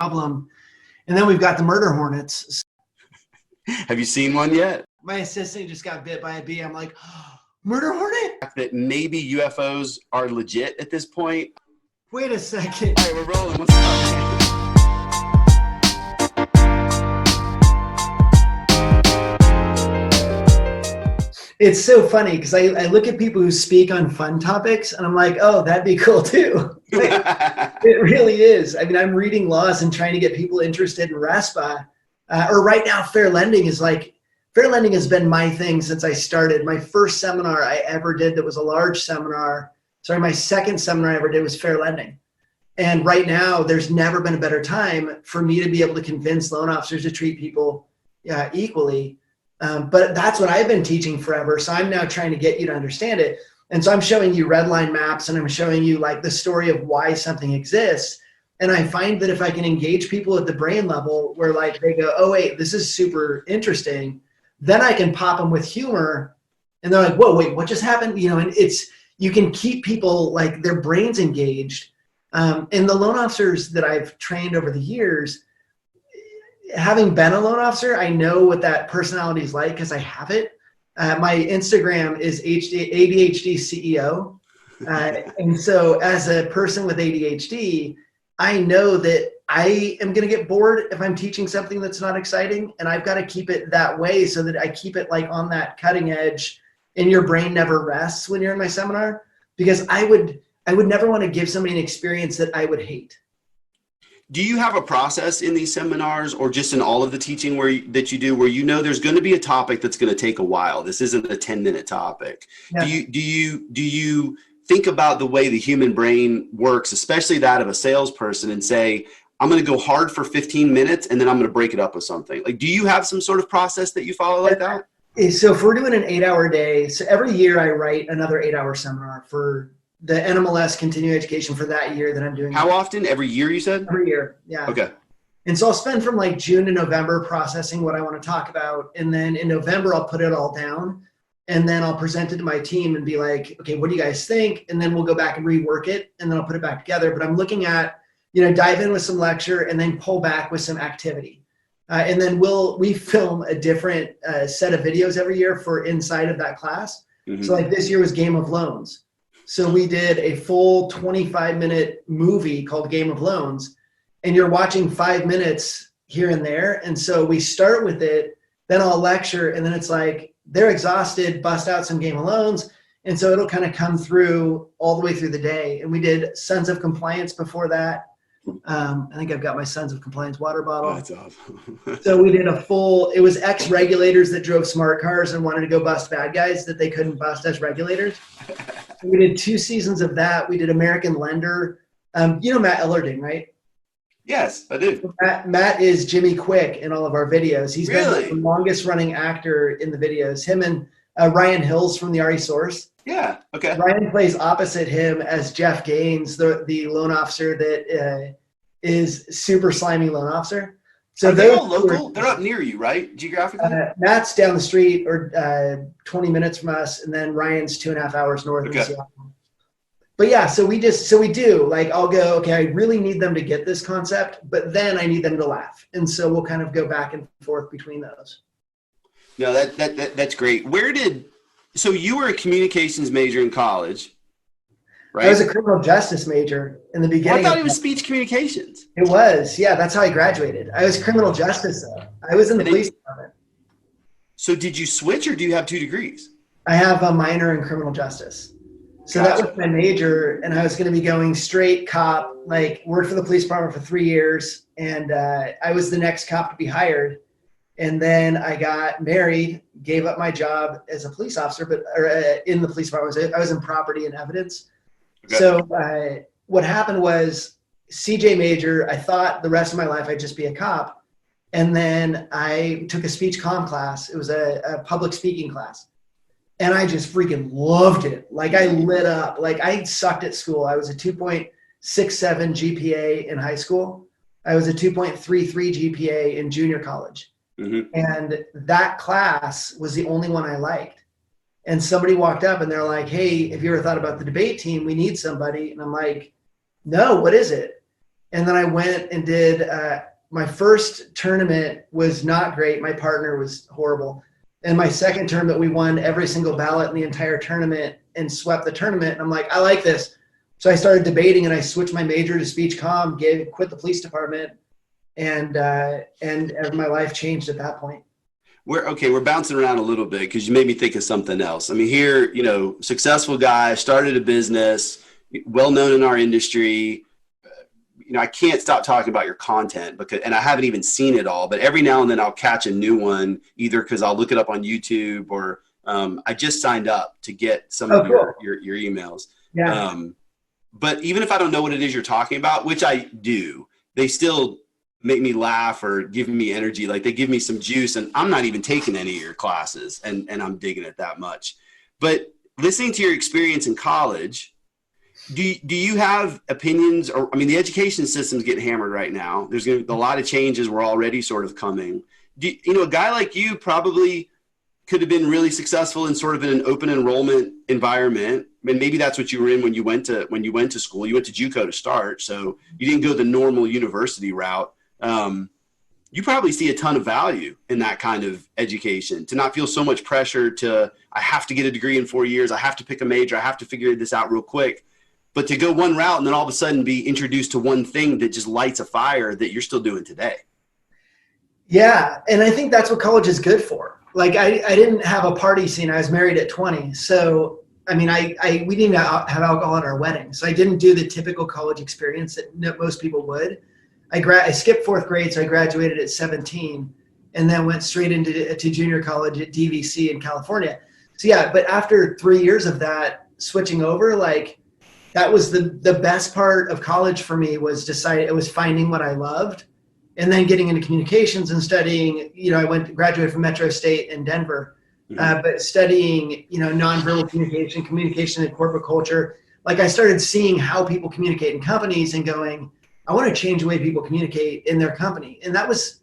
problem. And then we've got the murder hornets. Have you seen one yet? My assistant just got bit by a bee. I'm like, oh, murder hornet? That maybe UFOs are legit at this point. Wait a second. All right, we're rolling. What's up? It's so funny because I look at people who speak on fun topics and I'm like, oh, that'd be cool too. It really is. I mean, I'm reading laws and trying to get people interested in RESPA. Or right now, fair lending has been my thing since I started. My first seminar I ever did that was a large seminar. My second seminar I ever did was fair lending. And right now, there's never been a better time for me to be able to convince loan officers to treat people equally. But that's what I've been teaching forever. So I'm now trying to get you to understand it. And so I'm showing you red line maps and I'm showing you like the story of why something exists. And I find that if I can engage people at the brain level where like they go, oh, wait, this is super interesting. Then I can pop them with humor and they're like, whoa, wait, what just happened? And you can keep people like their brains engaged. And the loan officers that I've trained over the years, having been a loan officer, I know what that personality is like because I have it. My Instagram is ADHD CEO. And so as a person with ADHD, I know that I am going to get bored if I'm teaching something that's not exciting. And I've got to keep it that way so that I keep it like on that cutting edge and your brain never rests when you're in my seminar, because I would never want to give somebody an experience that I would hate. Do you have a process in these seminars or just in all of the teaching that you do where there's going to be a topic that's going to take a while? This isn't a 10-minute topic. Yeah. Do you think about the way the human brain works, especially that of a salesperson, and say, I'm going to go hard for 15 minutes and then I'm going to break it up with something? Like, do you have some sort of process that you follow like that? So if we're doing an 8-hour day, so every year I write another 8-hour seminar for the NMLS continuing education for that year that I'm doing. How often? Every year, you said? Every year, yeah. Okay. And so I'll spend from like June to November processing what I want to talk about. And then in November, I'll put it all down. And then I'll present it to my team and be like, okay, what do you guys think? And then we'll go back and rework it. And then I'll put it back together. But I'm looking at, dive in with some lecture and then pull back with some activity. And then we film a different set of videos every year for inside of that class. Mm-hmm. So like this year was Game of Loans. So we did a full 25-minute movie called Game of Loans, and you're watching 5 minutes here and there. And so we start with it, then I'll lecture, and then it's like they're exhausted, bust out some Game of Loans. And so it'll kind of come through all the way through the day. And we did Sons of Compliance before that. I think I've got my Sons of Compliance water bottle. Oh, that's awesome. So we did it was ex-regulators that drove smart cars and wanted to go bust bad guys that they couldn't bust as regulators. We did 2 seasons of that. We did American Lender. Matt Ellarding, right? Yes, I do. Matt is Jimmy Quick in all of our videos. He's really? been the longest running actor in the videos. Him and Ryan Hills from the RE Source. Yeah, okay. Ryan plays opposite him as Jeff Gaines, the loan officer that is super slimy loan officer. So they're all local? They're up near you, right? Geographically? Matt's down the street or 20 minutes from us, and then Ryan's 2.5 hours north of Seattle. But yeah, so we do, like, I'll go, okay, I really need them to get this concept, but then I need them to laugh. And so we'll kind of go back and forth between those. No, that's great. So you were a communications major in college, right? I was a criminal justice major in the beginning. I thought it was speech communications. It was, yeah. That's how I graduated. I was criminal justice, though. I was in the police department. So did you switch, or do you have 2 degrees? I have a minor in criminal justice. So That was my major, and I was going to be going straight cop, like worked for the police department for 3 years, and I was the next cop to be hired. And then I got married, gave up my job as a police officer, in the police department. I was in property and evidence. Okay. So what happened was CJ major, I thought the rest of my life I'd just be a cop. And then I took a speech comm class. It was a public speaking class. And I just freaking loved it. Like I lit up. Like I sucked at school. I was a 2.67 GPA in high school. I was a 2.33 GPA in junior college. Mm-hmm. And that class was the only one I liked. And somebody walked up and they're like, hey, have you ever thought about the debate team? We need somebody. And I'm like, no, what is it? And then I went and did my first tournament was not great. My partner was horrible. And my second tournament, we won every single ballot in the entire tournament and swept the tournament. And I'm like, I like this. So I started debating and I switched my major to speech comm, quit the police department, and my life changed at that point. We're bouncing around a little bit because you made me think of something else. I mean, here, successful guy, started a business, well known in our industry. I can't stop talking about your content and I haven't even seen it all, but every now and then I'll catch a new one, either because I'll look it up on YouTube or I just signed up to get some of your emails. Yeah. But even if I don't know what it is you're talking about, which I do, they still make me laugh or give me energy. Like they give me some juice, and I'm not even taking any of your classes and I'm digging it that much. But listening to your experience in college, do you have opinions? Or, I mean, the education system's getting hammered right now. There's going to be a lot of changes. We're already sort of coming. A guy like you probably could have been really successful in sort of an open enrollment environment. And maybe that's what you were in when you went to school. You went to JUCO to start, so you didn't go the normal university route. You probably see a ton of value in that kind of education, to not feel so much pressure to, I have to get a degree in 4 years. I have to pick a major. I have to figure this out real quick. But to go one route and then all of a sudden be introduced to one thing that just lights a fire that you're still doing today. Yeah. And I think that's what college is good for. Like I didn't have a party scene. I was married at 20. So, I mean, we didn't have alcohol at our wedding. So I didn't do the typical college experience that most people would. I skipped fourth grade. So I graduated at 17 and then went straight into junior college at DVC in California. So yeah, but after 3 years of that, switching over, like, that was the best part of college for me, was finding what I loved and then getting into communications and studying. I graduated from Metro State in Denver, but studying, nonverbal communication and corporate culture. Like I started seeing how people communicate in companies and going, I want to change the way people communicate in their company. And I was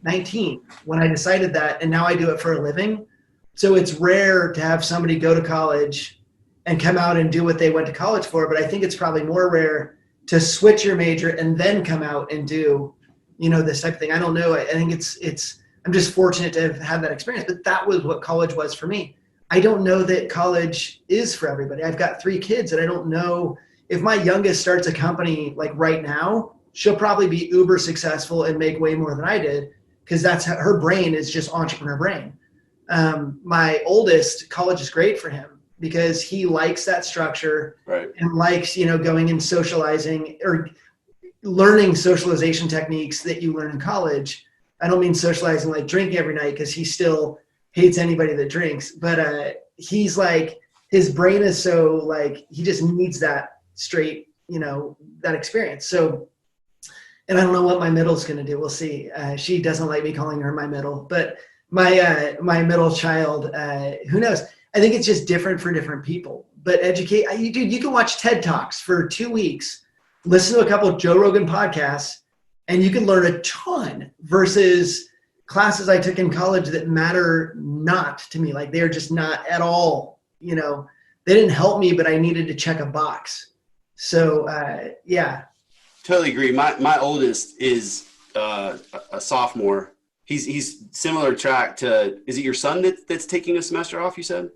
19 when I decided that, and now I do it for a living. So it's rare to have somebody go to college and come out and do what they went to college for. But I think it's probably more rare to switch your major and then come out and do, this type of thing. I don't know. I think I'm just fortunate to have had that experience, but that was what college was for me. I don't know that college is for everybody. I've got 3 kids and I don't know if my youngest starts a company like right now, she'll probably be uber successful and make way more than I did, because her brain is just entrepreneur brain. My oldest, college is great for him, because he likes that structure, right, and likes, going and socializing or learning socialization techniques that you learn in college. I don't mean socializing like drinking every night, because he still hates anybody that drinks, but he's like, his brain is so like, he just needs that straight, that experience. So, and I don't know what my middle's going to do. We'll see. She doesn't like me calling her my middle, but my middle child, who knows? I think it's just different for different people. But you can watch TED Talks for 2 weeks, listen to a couple of Joe Rogan podcasts, and you can learn a ton, versus classes I took in college that matter not to me. Like, they're just not at all, they didn't help me, but I needed to check a box. So, yeah. Totally agree. My oldest is a sophomore. He's similar track to, is it your son that's taking a semester off, you said?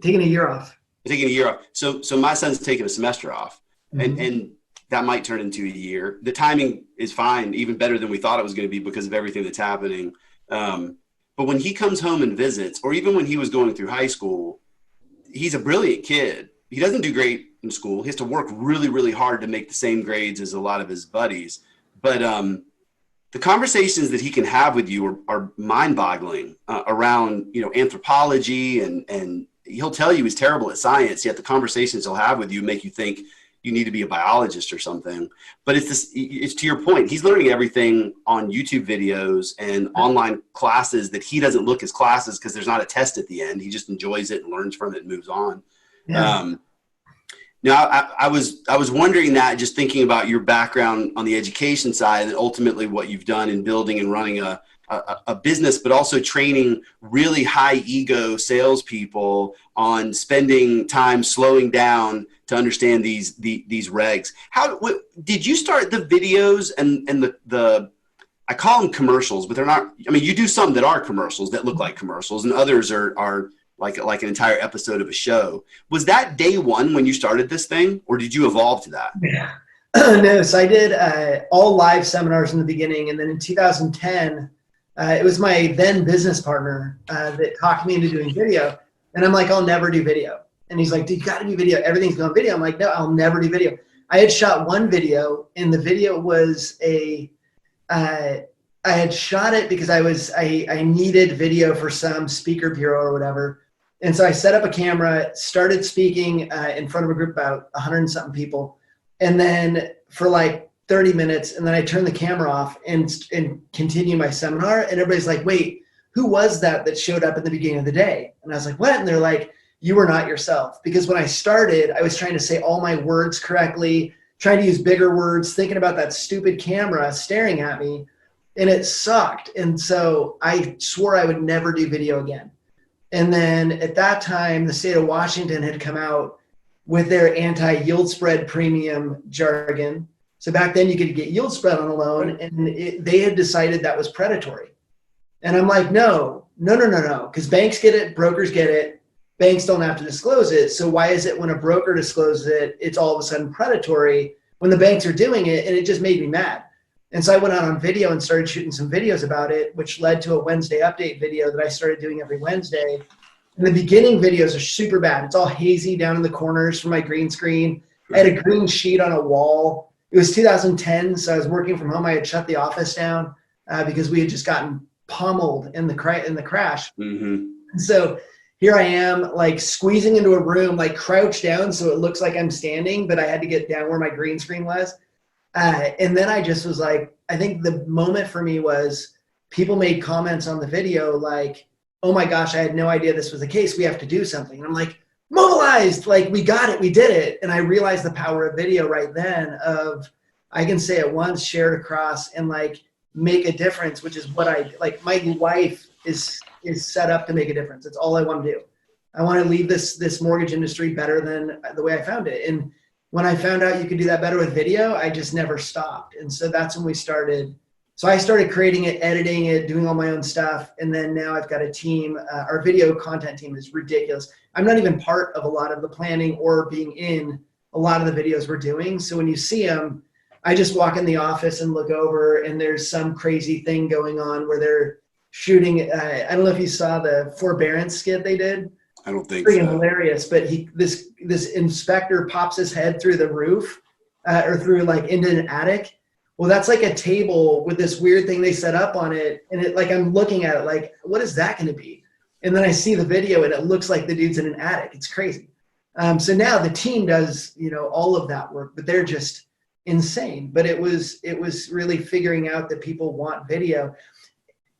Taking a year off. Taking a year off. So my son's taking a semester off, and that might turn into a year. The timing is fine, even better than we thought it was going to be because of everything that's happening. But when he comes home and visits, or even when he was going through high school, he's a brilliant kid. He doesn't do great in school. He has to work really, really hard to make the same grades as a lot of his buddies. But the conversations that he can have with you are mind-boggling around, anthropology, and he'll tell you he's terrible at science, yet the conversations he'll have with you make you think you need to be a biologist or something. But it's to your point. He's learning everything on YouTube videos and online classes that he doesn't look as classes, because there's not a test at the end. He just enjoys it and learns from it and moves on. Yeah. Now, I was wondering that, just thinking about your background on the education side, and ultimately what you've done in building and running a a business, but also training really high ego salespeople on spending time slowing down to understand these regs. Did you start the videos and the I call them commercials, but they're not. I mean, you do some that are commercials that look like commercials, and others are like an entire episode of a show. Was that day one when you started this thing, or did you evolve to that? Yeah. No, so I did all live seminars in the beginning, and then in 2010, it was my then business partner that talked me into doing video, and I'm like, I'll never do video. And he's like, dude, you got to do video. Everything's going video. I'm like, no, I'll never do video. I had shot one video, and the video was I had shot it because I needed video for some speaker bureau or whatever. And so I set up a camera, started speaking in front of a group about 100 and something people. And then for like 30 minutes, and then I turned the camera off and continue my seminar. And everybody's like, wait, who was that showed up at the beginning of the day? And I was like, what? And they're like, you were not yourself. Because when I started, I was trying to say all my words correctly, trying to use bigger words, thinking about that stupid camera staring at me. And it sucked. And so I swore I would never do video again. And then at that time, the state of Washington had come out with their anti-yield spread premium jargon. So back then you could get yield spread on a loan, and they had decided that was predatory. And I'm like, no, because banks get it, brokers get it, banks don't have to disclose it. So why is it when a broker discloses it, it's all of a sudden predatory when the banks are doing it? And it just made me mad. And so I went out on video and started shooting some videos about it, which led to a Wednesday update video that I started doing every Wednesday. And the beginning videos are super bad. It's all hazy down in the corners from my green screen. I had a green sheet on a wall. It was 2010, so I was working from home. I had shut the office down because we had just gotten pummeled in the crash. Mm-hmm. And so here I am, like squeezing into a room, like crouched down so it looks like I'm standing, but I had to get down where my green screen was. And then I just was like, I think the moment for me was people made comments on the video like, oh my gosh, I had no idea this was the case. We have to do something. And I'm like, mobilized, like we got it, we did it. And I realized the power of video right then of I can say it once, share it across, and like make a difference, which is what I like. My life is set up to make a difference. It's all I want to do. I want to leave this mortgage industry better than the way I found it. And when I found out you could do that better with video, I just never stopped. And so that's when we started. So I started creating it, editing it, doing all my own stuff. And then now I've got a team. Our video content team is ridiculous. I'm not even part of a lot of the planning or being in a lot of the videos we're doing. So when you see them, I just walk in the office and look over, and there's some crazy thing going on where they're shooting. I don't know if you saw the forbearance skit they did. I don't think freaking so. Hilarious, but this inspector pops his head through the roof or through like into an attic. Well, that's like a table with this weird thing they set up on it, and it like I'm looking at it like, what is that going to be? And then I see the video, and it looks like the dude's in an attic. It's crazy. So now the team does all of that work, but they're just insane. But it was really figuring out that people want video.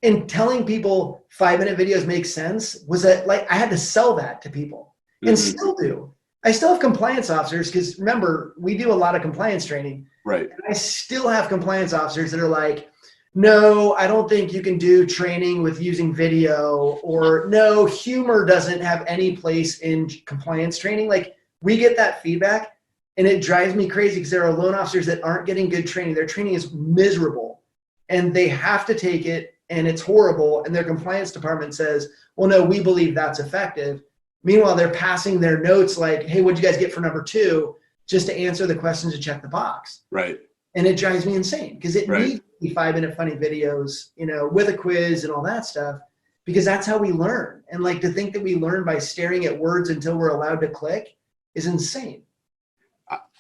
And telling people 5-minute videos make sense was that like I had to sell that to people and still do. I still have compliance officers because remember, we do a lot of compliance training. Right. And I still have compliance officers that are like, no, I don't think you can do training with using video, or no, humor doesn't have any place in compliance training. Like we get that feedback and it drives me crazy because there are loan officers that aren't getting good training. Their training is miserable and they have to take it, and it's horrible, and their compliance department says, well, no, we believe that's effective. Meanwhile, they're passing their notes like, hey, what'd you guys get for number 2? Just to answer the questions to check the box. Right. And it drives me insane because it Right. needs to be 5-minute funny videos, with a quiz and all that stuff, because that's how we learn. And like to think that we learn by staring at words until we're allowed to click is insane.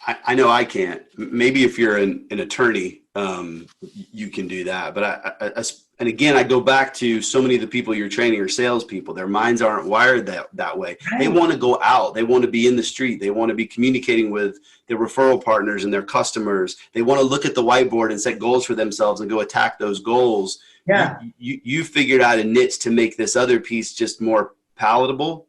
I know I can't. Maybe if you're an attorney, you can do that. But and again, I go back to so many of the people you're training are salespeople. Their minds aren't wired that way. Right. They want to go out. They want to be in the street. They want to be communicating with their referral partners and their customers. They want to look at the whiteboard and set goals for themselves and go attack those goals. Yeah. You figured out a niche to make this other piece just more palatable.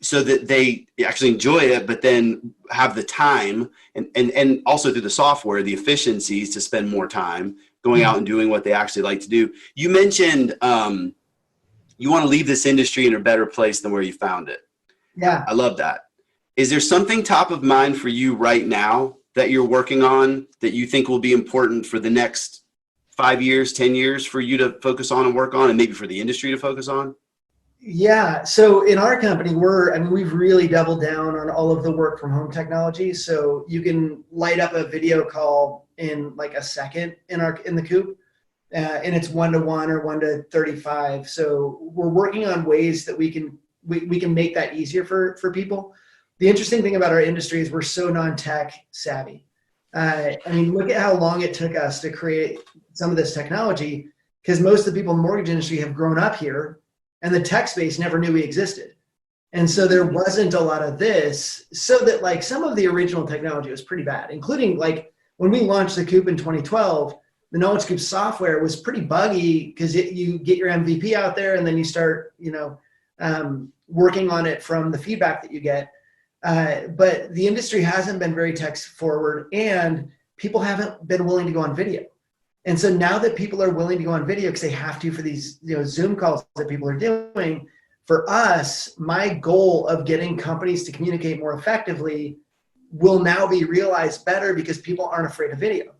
So that they actually enjoy it, but then have the time and also through the software, the efficiencies to spend more time going out and doing what they actually like to do. You mentioned you want to leave this industry in a better place than where you found it. Yeah. I love that. Is there something top of mind for you right now that you're working on that you think will be important for the next 5 years, 10 years for you to focus on and work on, and maybe for the industry to focus on? Yeah. So in our company, we've really doubled down on all of the work from home technology. So you can light up a video call in like a second in the Coop. And it's 1-to-1 or 1-to-35. So we're working on ways that we can make that easier for people. The interesting thing about our industry is we're so non-tech savvy. Look at how long it took us to create some of this technology, because most of the people in the mortgage industry have grown up here and the tech space never knew we existed. And so there wasn't a lot of this, so that like some of the original technology was pretty bad, including like when we launched the Coop in 2012, the Knowledge Coop software was pretty buggy because you get your MVP out there and then you start, working on it from the feedback that you get. But the industry hasn't been very tech forward, and people haven't been willing to go on video. And so now that people are willing to go on video because they have to for these Zoom calls that people are doing, for us, my goal of getting companies to communicate more effectively will now be realized better because people aren't afraid of video.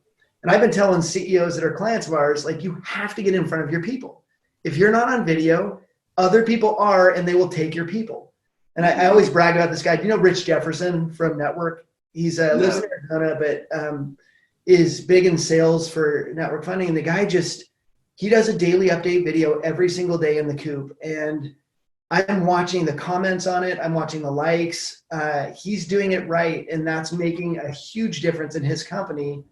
And I've been telling CEOs that are clients of ours, like, you have to get in front of your people. If you're not on video, other people are, and they will take your people. And I always brag about this guy. Do you know Rich Jefferson from Network? He's lives in Arizona, but is big in sales for network funding. And the guy he does a daily update video every single day in the Coop. And I'm watching the comments on it. I'm watching the likes. He's doing it right. And that's making a huge difference in his company.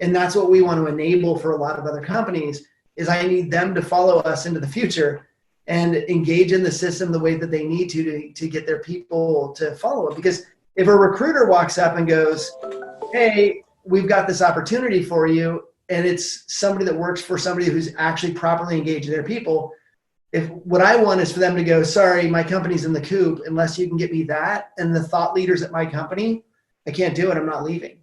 And that's what we want to enable for a lot of other companies, is I need them to follow us into the future and engage in the system the way that they need to get their people to follow it. Because if a recruiter walks up and goes, hey, we've got this opportunity for you, and it's somebody that works for somebody who's actually properly engaged their people, what I want is for them to go, sorry, my company's in the Coop, unless you can get me that and the thought leaders at my company, I can't do it, I'm not leaving.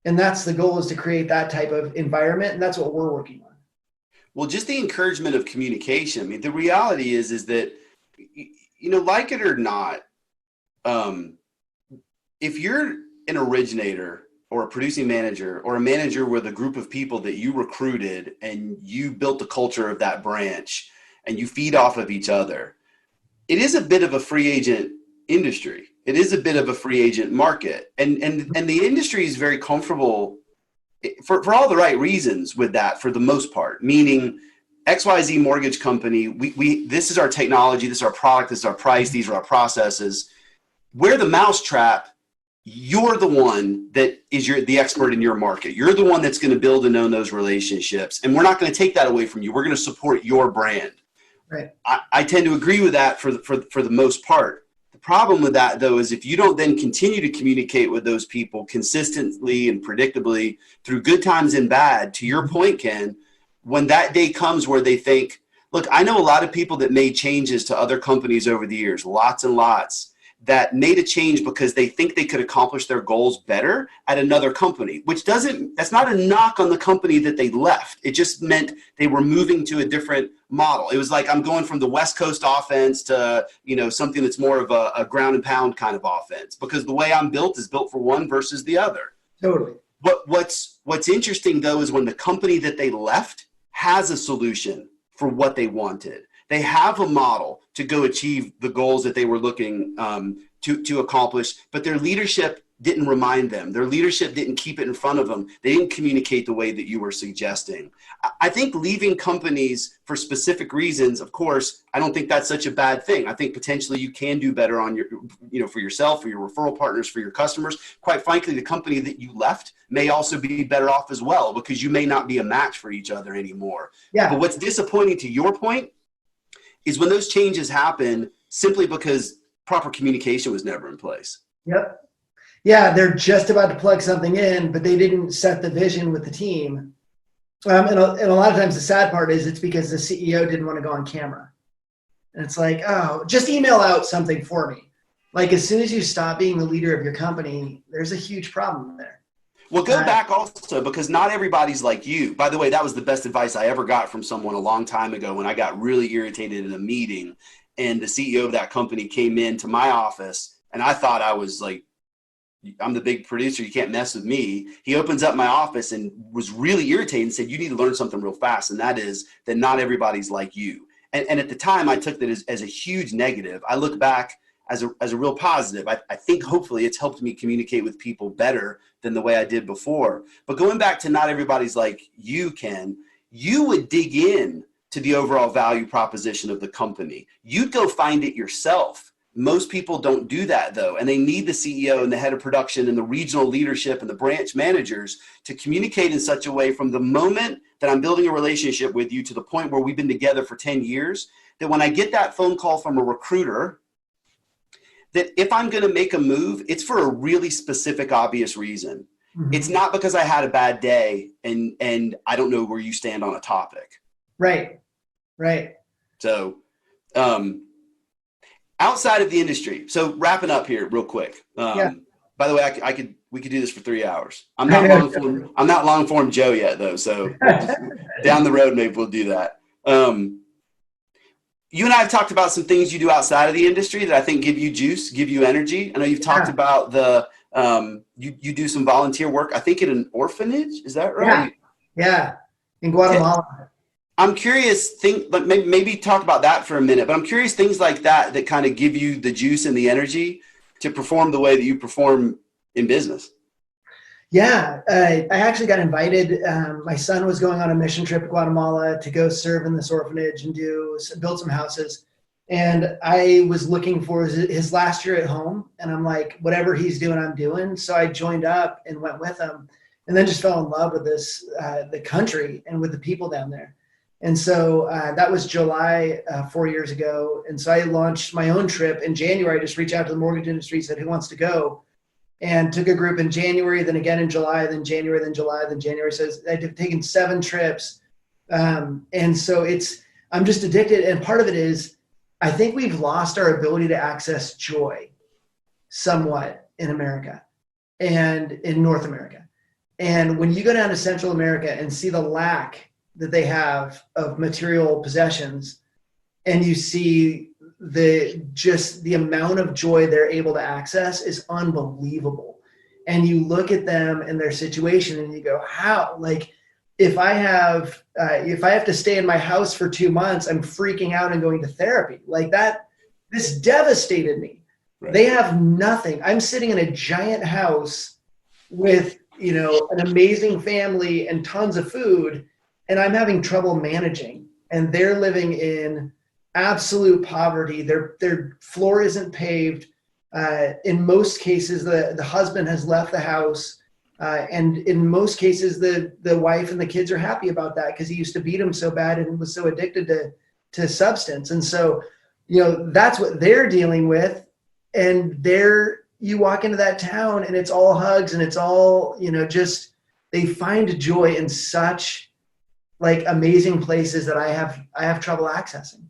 And that's the goal, is to create that type of environment. And that's what we're working on. Well, just the encouragement of communication. I mean, the reality is that, like it or not, if you're an originator or a producing manager or a manager with a group of people that you recruited and you built the culture of that branch and you feed off of each other, it is a bit of a free agent industry. It is a bit of a free agent market, and the industry is very comfortable for all the right reasons with that, for the most part, meaning XYZ mortgage company, we this is our technology, this is our product, this is our price, these are our processes. We're the mousetrap. You're the one that is the expert in your market. You're the one that's going to build and own those relationships, and we're not going to take that away from you. We're going to support your brand. Right. I tend to agree with that for the most part. The problem with that, though, is if you don't then continue to communicate with those people consistently and predictably through good times and bad, to your point, Ken, when that day comes where they think, look, I know a lot of people that made changes to other companies over the years, lots and lots, that made a change because they think they could accomplish their goals better at another company, that's not a knock on the company that they left. It just meant they were moving to a different model. It was like, I'm going from the West Coast offense to, something that's more of a ground and pound kind of offense, because the way I'm built is built for one versus the other. Totally. What's interesting, though, is when the company that they left has a solution for what they wanted. They have a model to go achieve the goals that they were looking to accomplish, but their leadership didn't remind them. Their leadership didn't keep it in front of them. They didn't communicate the way that you were suggesting. I think leaving companies for specific reasons, of course, I don't think that's such a bad thing. I think potentially you can do better on your, for yourself, for your referral partners, for your customers. Quite frankly, the company that you left may also be better off as well, because you may not be a match for each other anymore. Yeah. But what's disappointing, to your point, is when those changes happen simply because proper communication was never in place. Yep. Yeah, they're just about to plug something in, but they didn't set the vision with the team. And a lot of times the sad part is it's because the CEO didn't want to go on camera. And it's like, oh, just email out something for me. Like, as soon as you stop being the leader of your company, there's a huge problem there. Well, go back also, because not everybody's like you. By the way, that was the best advice I ever got from someone a long time ago when I got really irritated in a meeting and the CEO of that company came into my office and I thought I was like, I'm the big producer, you can't mess with me. He opens up my office and was really irritated and said, you need to learn something real fast. And that is that not everybody's like you. And at the time I took that as a huge negative. I look back as a real positive. I think hopefully it's helped me communicate with people better than the way I did before. But going back to not everybody's like you, Ken, you would dig in to the overall value proposition of the company. You'd go find it yourself. Most people don't do that though. And they need the CEO and the head of production and the regional leadership and the branch managers to communicate in such a way from the moment that I'm building a relationship with you to the point where we've been together for 10 years, that when I get that phone call from a recruiter, that if I'm going to make a move, it's for a really specific, obvious reason. Mm-hmm. It's not because I had a bad day and I don't know where you stand on a topic. Right. Right. So, outside of the industry. So wrapping up here real quick. By the way, we could do this for 3 hours. I'm not long form Joe yet though. So down the road, maybe we'll do that. You and I have talked about some things you do outside of the industry that I think give you juice, give you energy. I know you've talked about you do some volunteer work, I think in an orphanage. Is that right? Yeah. In Guatemala. I'm curious, maybe talk about that for a minute, but I'm curious things like that kind of give you the juice and the energy to perform the way that you perform in business. Yeah, I actually got invited. My son was going on a mission trip to Guatemala to go serve in this orphanage and build some houses. And I was looking for his last year at home. And I'm like, whatever he's doing, I'm doing. So I joined up and went with him and then just fell in love with the country and with the people down there. And so that was July 4 years ago. And so I launched my own trip in January. I just reached out to the mortgage industry, said, who wants to go? And took a group in January, then again in July, then January, then July, then January. So I've taken 7 trips. And so I'm just addicted. And part of it is, I think we've lost our ability to access joy somewhat in America and in North America. And when you go down to Central America and see the lack that they have of material possessions, and you see the amount of joy they're able to access is unbelievable. And you look at them and their situation and you go, how? Like, if I have to stay in my house for 2 months, I'm freaking out and going to therapy. Like that, this devastated me. Right. They have nothing. I'm sitting in a giant house with, an amazing family and tons of food, and I'm having trouble managing. And they're living in absolute poverty. Their floor isn't paved. In most cases, the husband has left the house. And in most cases, the wife and the kids are happy about that because he used to beat them so bad and was so addicted to substance. And so, that's what they're dealing with. And you walk into that town and it's all hugs and it's all, just they find joy in such like amazing places that I have trouble accessing.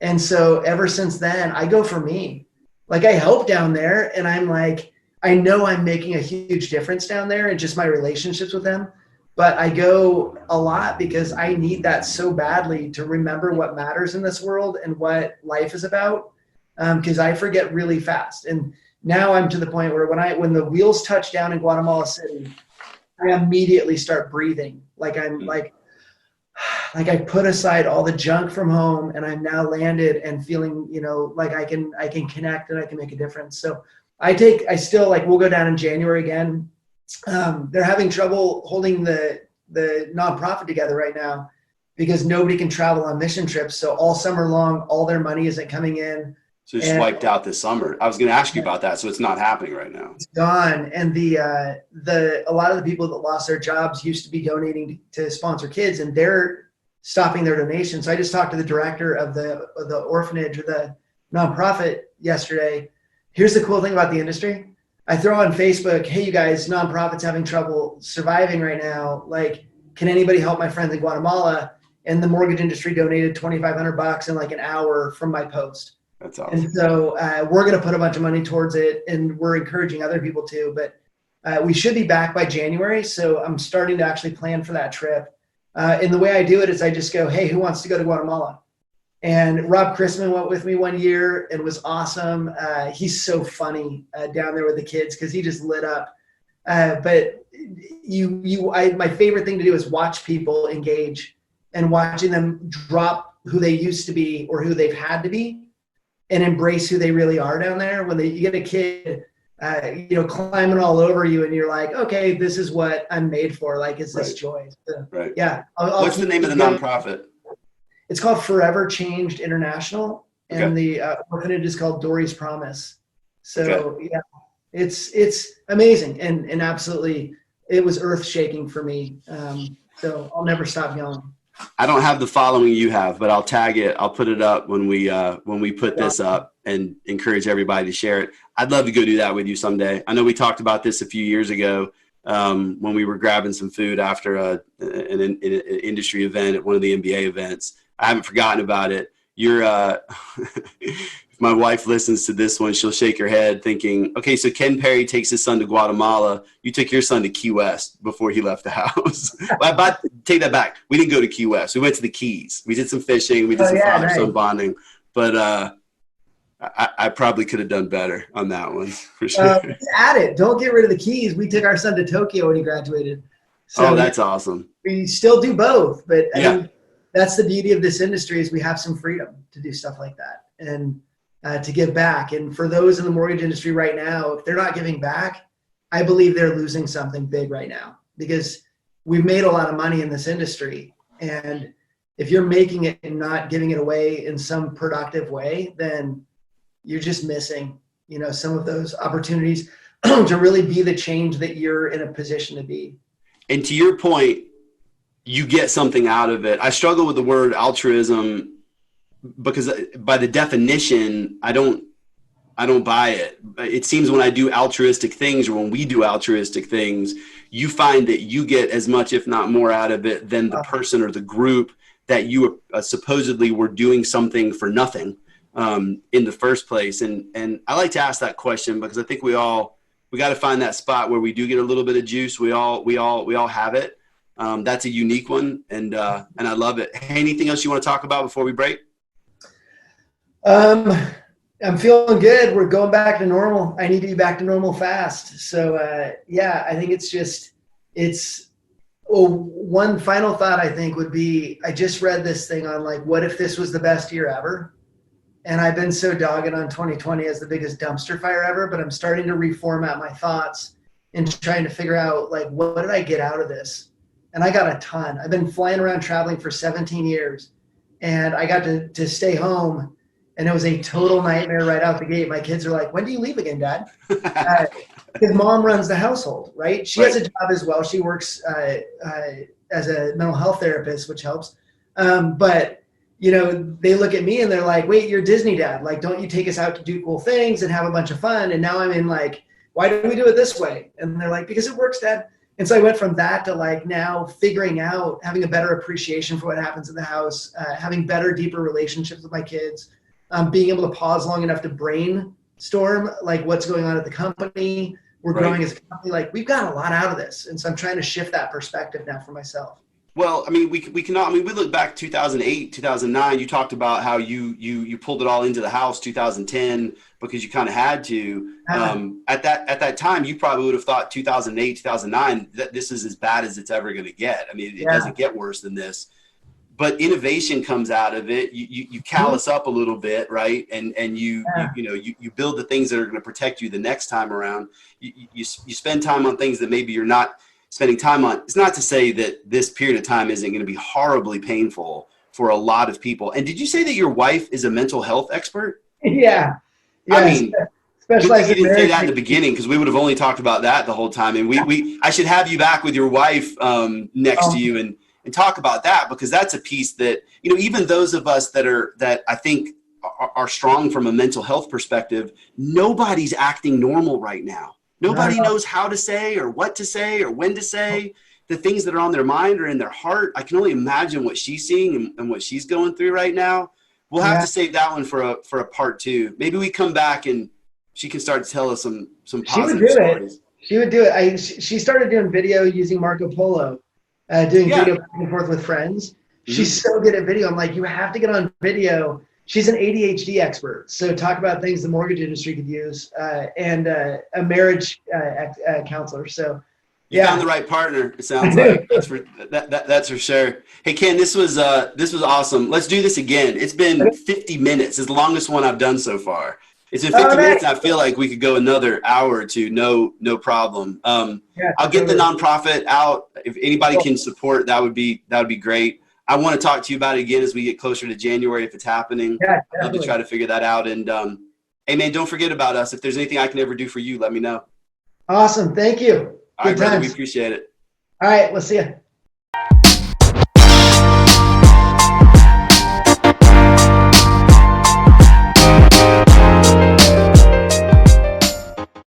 And so ever since then, I go for me. Like I help down there and I'm like, I know I'm making a huge difference down there and just my relationships with them. But I go a lot because I need that so badly to remember what matters in this world and what life is about. Because I forget really fast. And now I'm to the point where when the wheels touch down in Guatemala City, I immediately start breathing. Like I'm like I put aside all the junk from home and I'm now landed and feeling, like I can connect and I can make a difference. So we'll go down in January again. They're having trouble holding the nonprofit together right now because nobody can travel on mission trips. So all summer long, all their money isn't coming in. So it's wiped out this summer. I was going to ask you about that. So it's not happening right now. It's gone. And a lot of the people that lost their jobs used to be donating to sponsor kids, and they're stopping their donations. So I just talked to the director of the orphanage or the nonprofit yesterday. Here's the cool thing about the industry. I throw on Facebook, hey, you guys, nonprofits having trouble surviving right now. Like, can anybody help my friends in Guatemala? And the mortgage industry donated $2,500 in like an hour from my post. That's awesome. And so we're going to put a bunch of money towards it, and we're encouraging other people to. But We should be back by January. So I'm starting to actually plan for that trip. And the way I do it is I just go, hey, who wants to go to Guatemala? And Rob Chrisman went with me one year. It was awesome. He's so funny down there with the kids because he just lit up. But my favorite thing to do is watch people engage and watching them drop who they used to be or who they've had to be and embrace who they really are down there. When you get a kid, climbing all over you and you're like, okay, this is what I'm made for. Like, it's this joy. So, right. Yeah. What's the name of the nonprofit? It's called Forever Changed International. And the orphanage is called Dory's Promise. So yeah, it's amazing. And absolutely, it was earth shaking for me. So I'll never stop going. I don't have the following you have, but I'll tag it. I'll put it up when we put this up and encourage everybody to share it. I'd love to go do that with you someday. I know we talked about this a few years ago when we were grabbing some food after an industry event at one of the NBA events. I haven't forgotten about it. You're if my wife listens to this one, she'll shake her head thinking, okay, so Ken Perry takes his son to Guatemala. You took your son to Key West before he left the house. But take that back. We didn't go to Key West. We went to the Keys. We did some fishing. We did some father-son bonding. But I probably could have done better on that one for sure. At it. Don't get rid of the Keys. We took our son to Tokyo when he graduated. So that's awesome. We still do both. But I mean, that's the beauty of this industry is we have some freedom to do stuff like that and to give back. And for those in the mortgage industry right now, if they're not giving back, I believe they're losing something big right now because we've made a lot of money in this industry. And if you're making it and not giving it away in some productive way, then you're just missing, some of those opportunities to really be the change that you're in a position to be. And to your point, you get something out of it. I struggle with the word altruism because by the definition, I don't buy it. It seems when I do altruistic things or when we do altruistic things, you find that you get as much, if not more out of it than the person or the group that you supposedly were doing something for nothing in the first place. And I like to ask that question because I think we got to find that spot where we do get a little bit of juice. We all have it. That's a unique one. And I love it. Hey, anything else you want to talk about before we break? I'm feeling good. We're going back to normal. I need to be back to normal fast. So, I think one final thought I think would be, I just read this thing on like, what if this was the best year ever? And I've been so dogged on 2020 as the biggest dumpster fire ever, but I'm starting to reformat my thoughts and trying to figure out like, what did I get out of this? And I got a ton. I've been flying around traveling for 17 years and I got to stay home. And it was a total nightmare right out the gate. My kids are like, when do you leave again, Dad? Because mom runs the household, right? She has a job as well. She works as a mental health therapist, which helps. But, they look at me and they're like, wait, you're Disney dad. Like, don't you take us out to do cool things and have a bunch of fun? And now I'm in like, why do we do it this way? And they're like, because it works, Dad. And so I went from that to like now figuring out, having a better appreciation for what happens in the house, having better, deeper relationships with my kids. Being able to pause long enough to brainstorm like what's going on at the company. We're growing as a company. Like we've got a lot out of this. And so I'm trying to shift that perspective now for myself. Well, I mean, we look back 2008, 2009, you talked about how you pulled it all into the house 2010 because you kind of had to. At that time, you probably would have thought 2008, 2009, that this is as bad as it's ever going to get. I mean, it doesn't get worse than this. But innovation comes out of it. You callous up a little bit, right? And you build the things that are going to protect you the next time around. You spend time on things that maybe you're not spending time on. It's not to say that this period of time isn't going to be horribly painful for a lot of people. And did you say that your wife is a mental health expert? Yeah. I mean, especially you didn't say that in the beginning because we would have only talked about that the whole time. And I should have you back with your wife next to you and talk about that because that's a piece that, even those of us that I think are strong from a mental health perspective, nobody's acting normal right now. Nobody knows how to say or what to say or when to say the things that are on their mind or in their heart. I can only imagine what she's seeing and what she's going through right now. We'll have to save that one for a part two. Maybe we come back and she can start to tell us some positive stories. She would do it. She started doing video using Marco Polo, doing video back and forth with friends. She's so good at video. I'm like, you have to get on video. She's an ADHD expert. So talk about things the mortgage industry could use, and a marriage counselor. So you found the right partner. It sounds like that's for sure. Hey Ken, this was awesome. Let's do this again. It's been 50 minutes, it's the longest one I've done so far. It's been 50 minutes. And I feel like we could go another hour or two. No problem. I'll get the nonprofit out. If anybody can support, that would be great. I want to talk to you about it again as we get closer to January if it's happening. Yeah, I'd love to try to figure that out. And hey man, don't forget about us. If there's anything I can ever do for you, let me know. Awesome. Thank you. All right, brother, we appreciate it. All right, we'll see you.